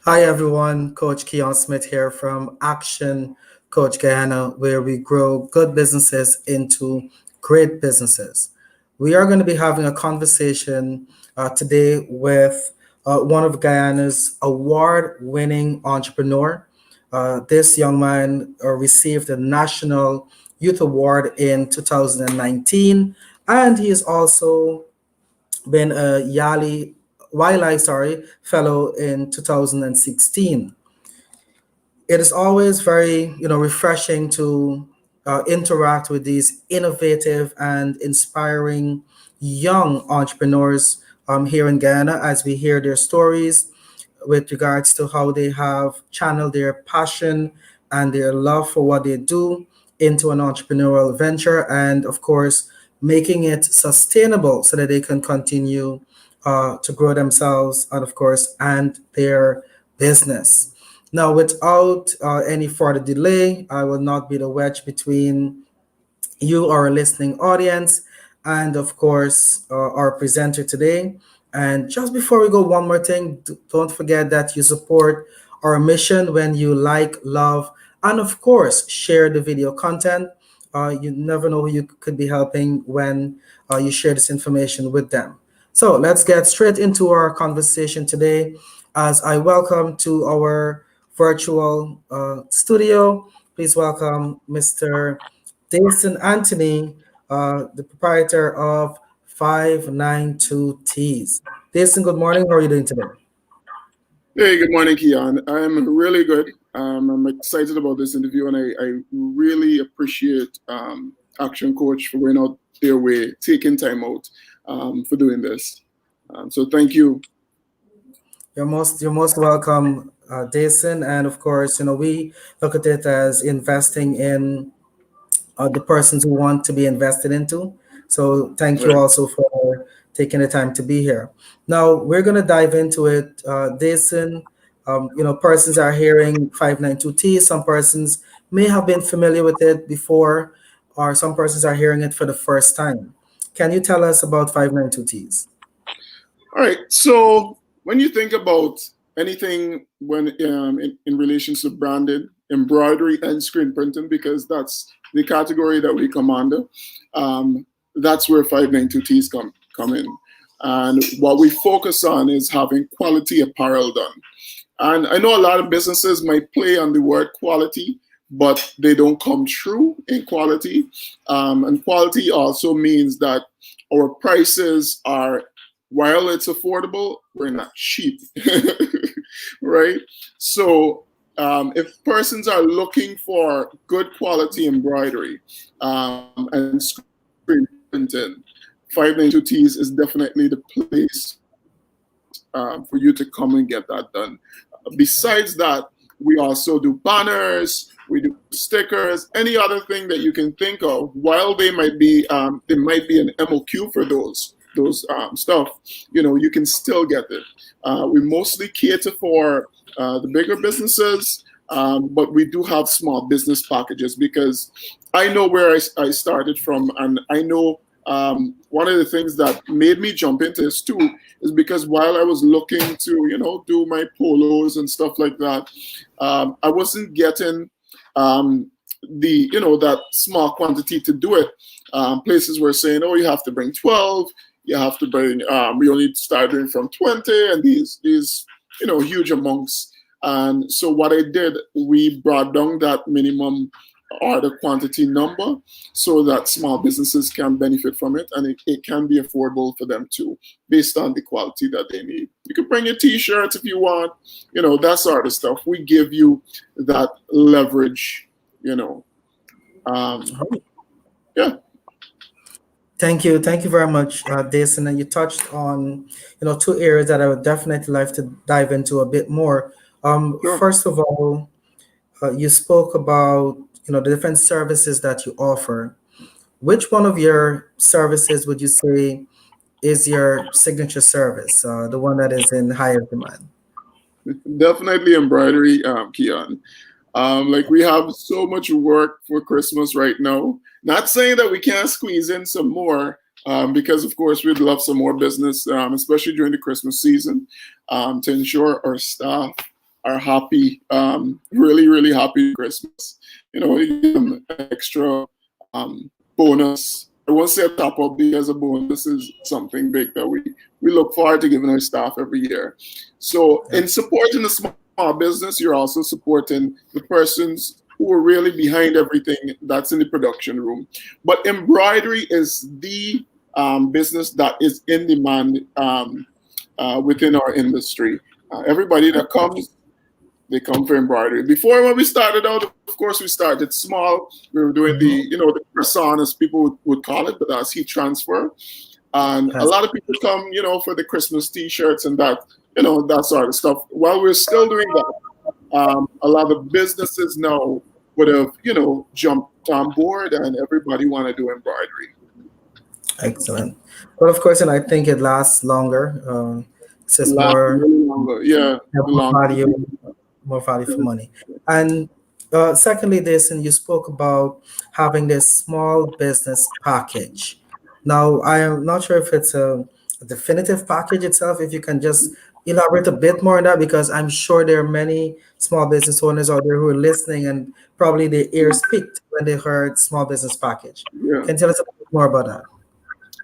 Hi everyone, Coach Keon Smith here from Action Coach Guyana, where we grow good businesses into great businesses. We are going to be having a conversation today with one of Guyana's award winning entrepreneur. This young man received the National Youth Award in 2019, and he is also been a Wiley fellow in 2016. It is always very refreshing to interact with these innovative and inspiring young entrepreneurs here in Ghana as we hear their stories with regards to how they have channeled their passion and their love for what they do into an entrepreneurial venture, and of course making it sustainable so that they can continue to grow themselves and of course and their business. Now, without any further delay, I will not be the wedge between you, our listening audience, and of course, our presenter today. And just before we go, one more thing, don't forget that you support our mission when you like, love, and of course, share the video content. You never know who you could be helping when you share this information with them. So let's get straight into our conversation today as I welcome to our virtual studio. Please welcome Mr. Jason Anthony, the proprietor of 592 Teas. Jason, good morning. How are you doing today? Hey, good morning, Keon. I'm really good. I'm excited about this interview, and I really appreciate Action Coach for going out their way, taking time out for doing this. So thank you. You're most welcome, Jason. And of course, we look at it as investing in the persons who want to be invested into. So thank you Right. also for taking the time to be here. Now we're going to dive into it. Jason, persons are hearing 592T. Some persons may have been familiar with it before, or some persons are hearing it for the first time. Can you tell us about 592Ts? All right. So when you think about anything in relation to branding, embroidery, and screen printing, because that's the category that we come under, that's where 592Ts come in. And what we focus on is having quality apparel done. And I know a lot of businesses might play on the word quality, but they don't come true in quality. And quality also means that our prices are, while it's affordable, we're not cheap, right? So if persons are looking for good quality embroidery and screen printing, 592Ts is definitely the place for you to come and get that done. Besides that, we also do banners, we do stickers, any other thing that you can think of. While there might be an MOQ for those stuff, you can still get it. We mostly cater for the bigger businesses, but we do have small business packages because I know where I started from, and I know one of the things that made me jump into this too is because while I was looking to, do my polos and stuff like that, I wasn't getting that small quantity to do it. Places were saying, oh, you have to bring 12, you have to bring, we only start doing from 20 and these huge amounts. And so what I did, we brought down that minimum order quantity number so that small businesses can benefit from it, and it can be affordable for them too, based on the quality that they need. You can bring your t-shirts if you want, that sort of stuff. We give you that leverage, yeah. Thank you very much, Jason. And you touched on, two areas that I would definitely like to dive into a bit more. Sure. First of all, you spoke about the different services that you offer. Which one of your services would you say is your signature service, the one that is in higher demand? Definitely embroidery, Keon. Like we have so much work for Christmas right now. Not saying that we can't squeeze in some more, because of course we'd love some more business, especially during the Christmas season, to ensure our staff are happy, really, really happy Christmas. You give them an extra bonus. I won't say a top up because a bonus is something big that we look forward to giving our staff every year. So Yeah. in supporting the small business, you're also supporting the persons who are really behind everything that's in the production room. But embroidery is the business that is in demand within our industry. Everybody that comes, they come for embroidery. Before, when we started out, of course, we started small. We were doing Mhm. the croissant, as people would call it, but that's heat transfer. And a Yes. lot of people come, for the Christmas T-shirts and that, that sort of stuff. While we're still doing that, a lot of businesses now would have, jumped on board, and everybody want to do embroidery. Excellent. But of course, and I think it lasts longer. It's just Last more, really longer, yeah, the more longer. value, more value for money. And secondly, this, and you spoke about having this small business package. Now, I am not sure if it's a definitive package itself. If you can just elaborate a bit more on that, because I'm sure there are many small business owners out there who are listening and probably their ears picked when they heard small business package. Yeah. Can you tell us a bit more about that?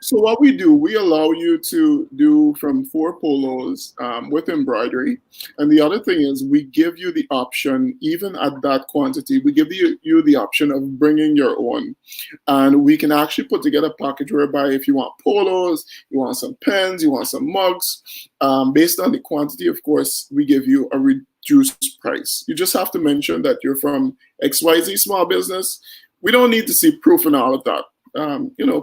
So what we do, we allow you to do from 4 polos with embroidery, and the other thing is we give you the option, even at that quantity, we give you the option of bringing your own, and we can actually put together a package whereby if you want polos, you want some pens, you want some mugs, based on the quantity, of course, we give you a reduced price. You just have to mention that you're from XYZ small business. We don't need to see proof and all of that.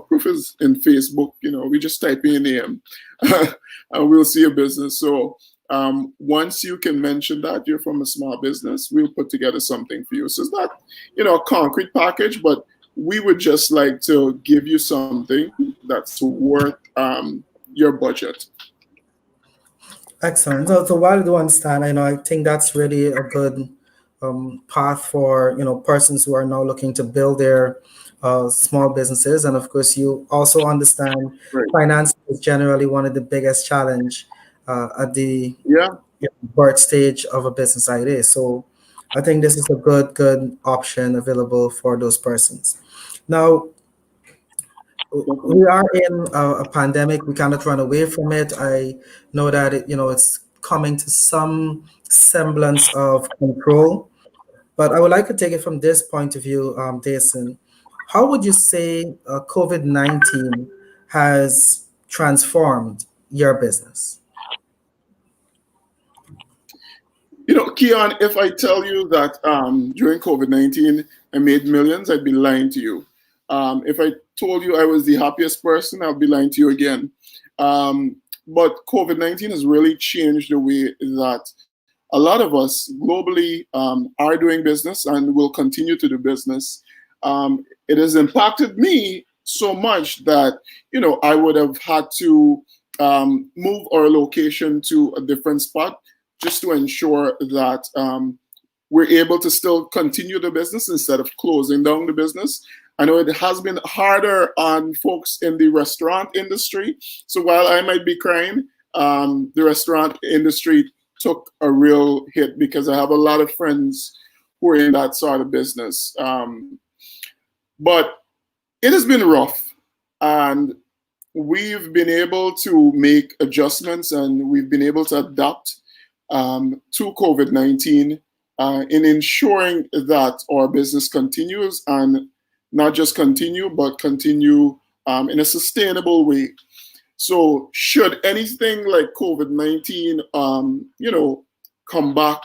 Proof is in Facebook. We just type in your name, and we'll see your business. So once you can mention that you're from a small business, we'll put together something for you. So it's not, a concrete package, but we would just like to give you something that's worth your budget. Excellent. So while I do understand, I think that's really a good path for persons who are now looking to build their small businesses, and of course, you also understand Right. finance is generally one of the biggest challenge at the Yeah. birth stage of a business idea. So, I think this is a good option available for those persons. Now, we Definitely. are in a pandemic. We cannot run away from it. I know that it's coming to some semblance of control, but I would like to take it from this point of view, Jason. How would you say COVID-19 has transformed your business? Keon, if I tell you that during COVID-19 I made millions, I'd be lying to you. If I told you I was the happiest person, I'd be lying to you again. But COVID-19 has really changed the way that a lot of us globally are doing business and will continue to do business. It has impacted me so much that I would have had to move our location to a different spot just to ensure that we're able to still continue the business instead of closing down the business. I know it has been harder on folks in the restaurant industry. So while I might be crying, the restaurant industry took a real hit because I have a lot of friends who are in that sort of business. But it has been rough, and we've been able to make adjustments and we've been able to adapt to COVID-19 in ensuring that our business continues, and not just continue, but continue in a sustainable way. So, should anything like COVID-19, come back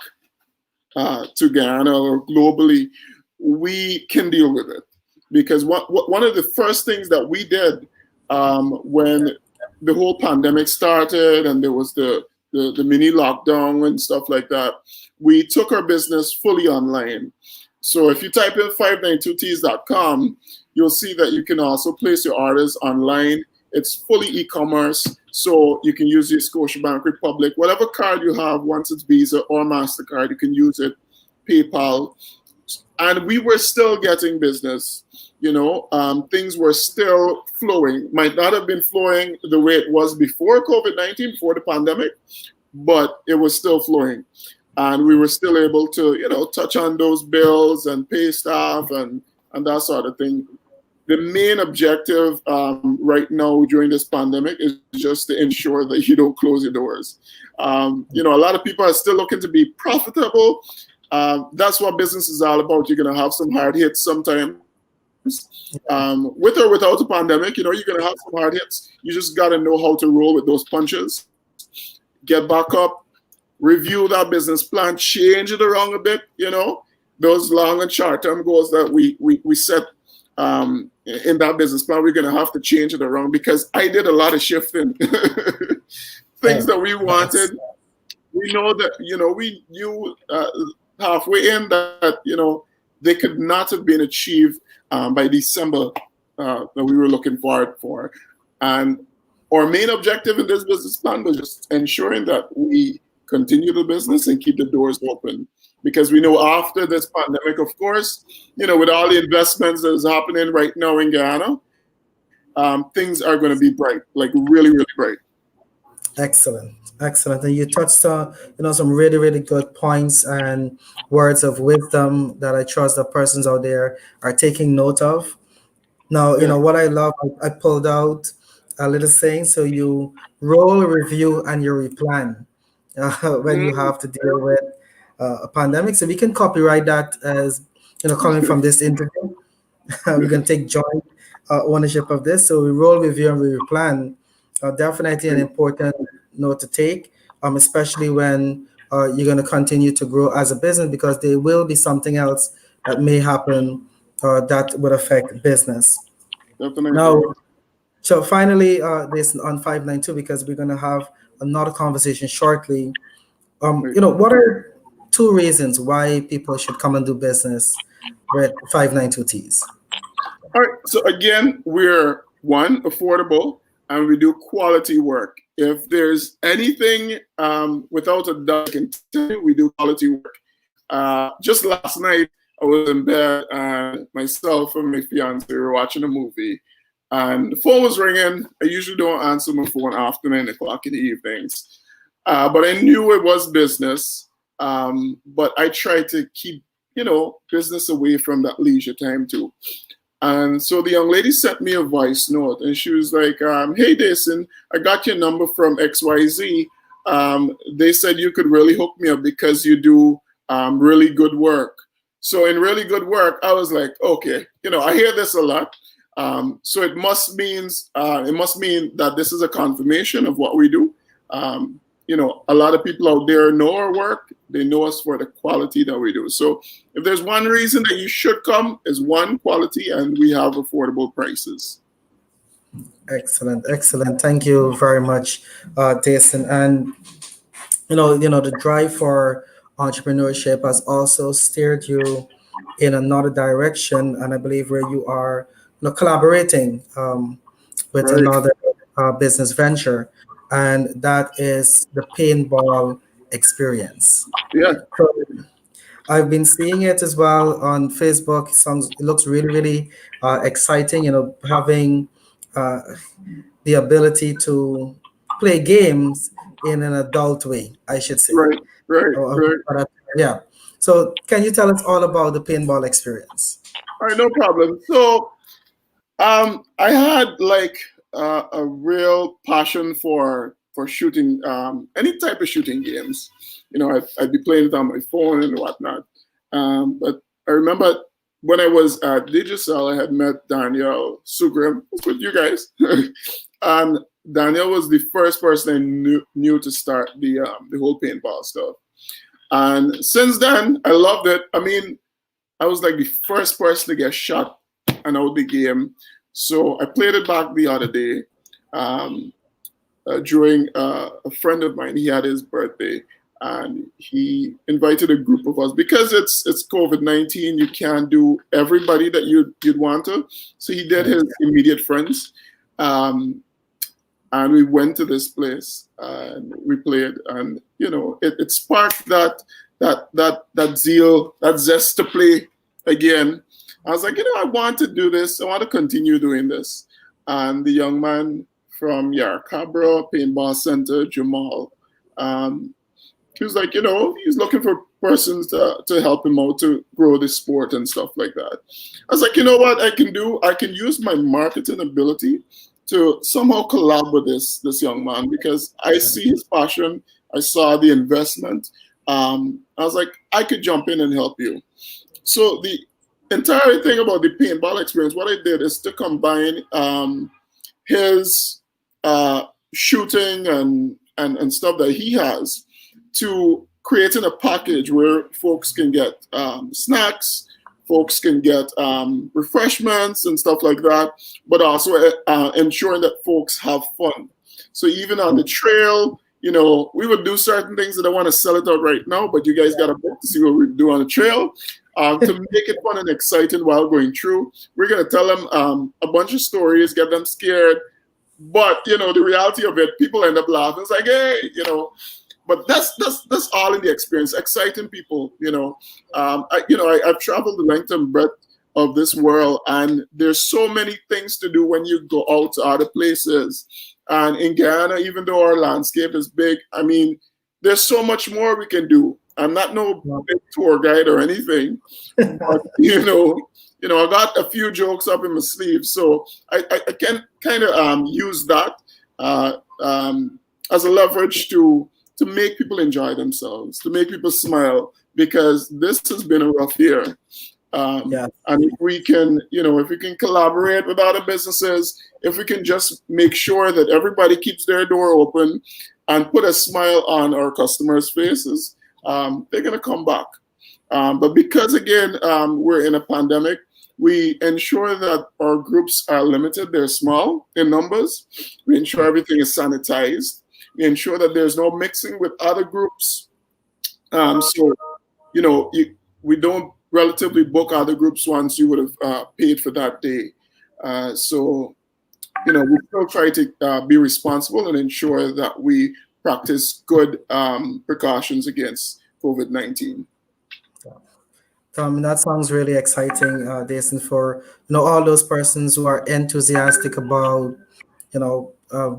to Guyana or globally, we can deal with it. Because one of the first things that we did when the whole pandemic started and there was the mini lockdown and stuff like that, we took our business fully online. So if you type in 592tees.com, you'll see that you can also place your orders online. It's fully e-commerce, so you can use your Scotiabank Republic, whatever card you have. Once it's Visa or MasterCard, you can use it, PayPal. And we were still getting business. Things were still flowing. Might not have been flowing the way it was before COVID-19, before the pandemic, but it was still flowing. and we were still able to, touch on those bills and pay staff and that sort of thing. The main objective right now during this pandemic is just to ensure that you don't close your doors. A lot of people are still looking to be profitable. That's what business is all about. You're going to have some hard hits sometimes. With or without a pandemic, you're going to have some hard hits. You just got to know how to roll with those punches, get back up, review that business plan, change it around a bit, those long and short term goals that we set in that business plan, we're going to have to change it around because I did a lot of shifting. Things that we wanted, we know that, we knew halfway in that, they could not have been achieved by December that we were looking forward for. And our main objective in this business plan was just ensuring that we continue the business and keep the doors open. Because we know after this pandemic, of course, with all the investments that is happening right now in Guyana, things are going to be bright, like really, really bright. Excellent, excellent. And you touched on, some really, really good points and words of wisdom that I trust that persons out there are taking note of. Now, Yeah. what I love, I pulled out a little saying. So you roll, review, and you replan when you Mm. have to deal with a pandemic. So we can copyright that as, coming from this interview. We can take joint ownership of this. So we roll, review, and we replan. Definitely an important note to take, especially when you're going to continue to grow as a business, because there will be something else that may happen that would affect business. Definitely. Now, so finally, this on 592, because we're going to have another conversation shortly. Right. What are two reasons why people should come and do business with 592Ts? All right. So again, we're one, affordable, and we do quality work. If there's anything, without a doubt, I can tell you, we do quality work. Just last night, I was in bed, and myself and my fiance were watching a movie, and the phone was ringing. I usually don't answer my phone after 9 o'clock in the evenings, but I knew it was business. But I try to keep, business away from that leisure time too. And so the young lady sent me a voice note, and she was like, "Hey, Jason, I got your number from XYZ. They said you could really hook me up because you do really good work." So in really good work, I was like, okay, I hear this a lot. So it must mean that this is a confirmation of what we do. A lot of people out there know our work. They know us for the quality that we do. So if there's one reason that you should come, is one, quality, and we have affordable prices. Excellent, excellent. Thank you very much, Jason. And the drive for entrepreneurship has also steered you in another direction, and I believe where you are, collaborating with Right. another business venture, and that is the paintball experience. Yeah. So I've been seeing it as well on Facebook. It looks really, really exciting. Having uh, the ability to play games in an adult way, I should say. Right. Right. Right. Yeah. So, can you tell us all about the paintball experience? All right. No problem. So I had like a real passion for shooting, any type of shooting games. I'd be playing it on my phone and whatnot. But I remember when I was at Digicel, I had met Danielle Sugrim with you guys. And Danielle was the first person I knew to start the whole paintball stuff. And since then, I loved it. I mean, I was like the first person to get shot and out the game. So I played it back the other day um, during a friend of mine. He had his birthday, and he invited a group of us because it's COVID-19. You can't do everybody that you'd want to. So he did his immediate friends, and we went to this place and we played, and it sparked that zeal, that zest to play again. I was like, I want to do this. I want to continue doing this. And the young man from Yarra Cabra Paintball Center, Jamal, He was like, he's looking for persons to help him out to grow this sport and stuff like that. I was like, you know what I can do? I can use my marketing ability to somehow collab with this young man because I see his passion. I saw the investment. I was like, I could jump in and help you. So the entire thing about the paintball experience, what I did is to combine his shooting and stuff that he has to creating a package where folks can get snacks, folks can get refreshments and stuff like that, but also ensuring that folks have fun. So even on the trail, we would do certain things that I want to sell it out right now, but you guys got to book to see what we do on the trail. To make it fun and exciting while going through, we're going to tell them a bunch of stories, get them scared. But, the reality of it, people end up laughing. It's like, hey. But that's all in the experience, exciting people. I've traveled the length and breadth of this world, and there's so many things to do when you go out to other places. And in Guyana, even though our landscape is big, I mean, there's so much more we can do. I'm not no big tour guide or anything, but I got a few jokes up in my sleeve, so I can kind of use that as a leverage to make people enjoy themselves, to make people smile, because this has been a rough year. And if we can, if we can collaborate with other businesses, if we can just make sure that everybody keeps their door open and put a smile on our customers' faces, they're going to come back. But because, again, we're in a pandemic, we ensure that our groups are limited. They're small in numbers. We ensure everything is sanitized. We ensure that there's no mixing with other groups. We don't relatively book other groups once you would have paid for that day. We still try to be responsible and ensure that we practice good precautions against COVID-19. That sounds really exciting, Jason, for all those persons who are enthusiastic about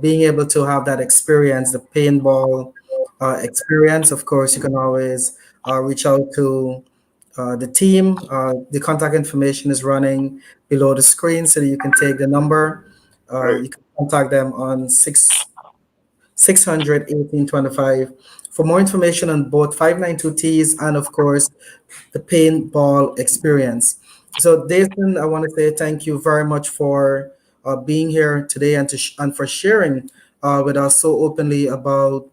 being able to have that experience, the paintball experience. Of course, you can always reach out to the team. The contact information is running below the screen, so that you can take the number. Right. You can contact them on 600 1825 for more information on both 592Ts and, of course, the paintball experience. So, Jason, I want to say thank you very much for being here today and and for sharing with us so openly about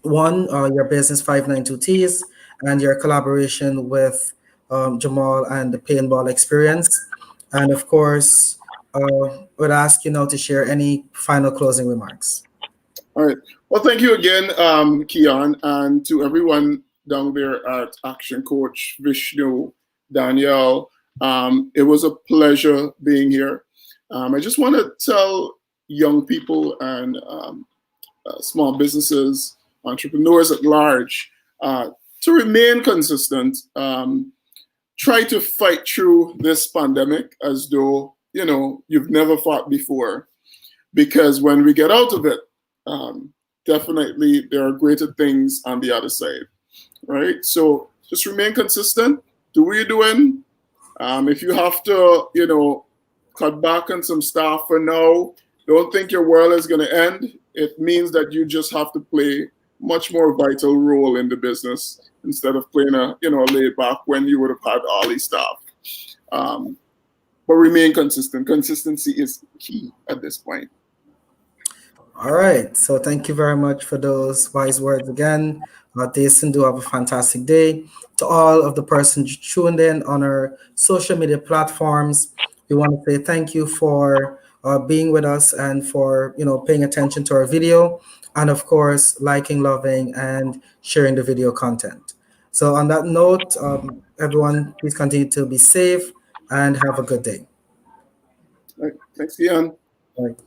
your business 592Ts and your collaboration with Jamal and the paintball experience. And of course, would ask you now to share any final closing remarks. All right. Well, thank you again, Kian, and to everyone down there at Action Coach, Vishnu, Danielle. It was a pleasure being here. I just want to tell young people and small businesses, entrepreneurs at large, to remain consistent. Try to fight through this pandemic as though, you've never fought before. Because when we get out of it, definitely there are greater things on the other side, right? So just remain consistent. Do what you're doing. If you have to, cut back on some staff for now, don't think your world is going to end. It means that you just have to play much more vital role in the business instead of playing a laid back when you would have had all these staff. But remain consistent. Consistency is key at this point. All right. So thank you very much for those wise words again. Jason, do have a fantastic day. To all of the persons tuned in on our social media platforms, we want to say thank you for being with us and for paying attention to our video, and of course liking, loving, and sharing the video content. So on that note, everyone, please continue to be safe and have a good day. All right. Thanks, Ian. All right.